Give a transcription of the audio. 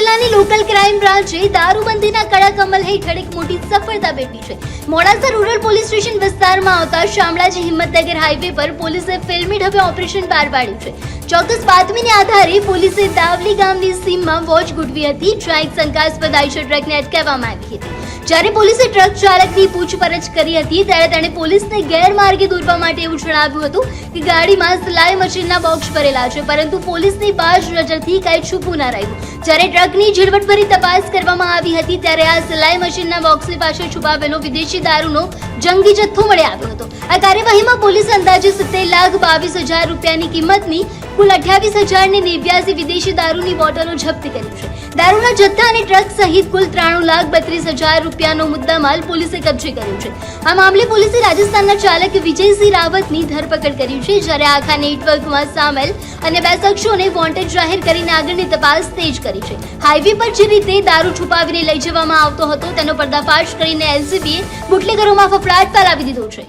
જિલ્લાની local crime બ્રાન્ચે દારૂબંધીના કડક અમલ હેઠળ એક મોટી સફળતા મેળવી છે। મોડાસા રૂરલ પોલીસ સ્ટેશન વિસ્તારમાં આવતા શામળાજી હિંમતનગર હાઈવે પર પોલીસે ફિલ્મી ઢબે ઓપરેશન પાર પાડ્યું છે। ચોક્કસ બાતમીને આધારે પોલીસે દાવલી ગામની સીમમાં વોચ ગોઠવી હતી, જ્યાં એક શંકાસ્પદ આઈશર ટ્રકને અટકાવવામાં આવી હતી। જ્યારે પોલીસે ટ્રક ચાલકની પૂછપરછ કરી હતી ત્યારે તેણે પોલીસને ગેરમાર્ગે દોરવા માટે એવું જણાવ્યું હતું કે ગાડીમાં સિલાઈ મશીનના બોક્સ ભરેલા છે, પરંતુ પોલીસની બાજ નજરથી કંઈ છુપું ન રહ્યું। જ્યારે ટ્રકની ઝીણવટભરી તપાસ કરવામાં આવી હતી ત્યારે આ સિલાઈ મશીનના બોક્સની પાછળ છુપાવેલો વિદેશી દારૂનો જંગી જથ્થો મળી આવ્યો હતો। આ કાર્યવાહીમાં પોલીસે અંદાજે 70,22,000 રૂપિયાની કિંમતની કુલ 28,089 વિદેશી દારૂની બોટલો જપ્ત કરી છે। દારૂના જથ્થા અને ટ્રક સહિત કુલ 93,32,000 રૂપિયાનો મુદ્દામાલ પોલીસે કબજે કર્યો છે। આ મામલે પોલીસે રાજસ્થાનના ચાલક વિજયસિંહ રાવતની ધરપકડ કરી છે, જ્યારે આખા નેટવર્કમાં સામેલ અને 2 શખ્સોને વોન્ટેડ જાહેર કરીને આગળની તપાસ તેજ કરી છે। હાઈવે પર જે રીતે દારૂ છુપાવીને લઈ જવામાં આવતો હતો તેનો પર્દાફાશ કરીને એલસીબીએ બુટલેગરોમાં ફફડાટ ફેલાવી દીધો છે।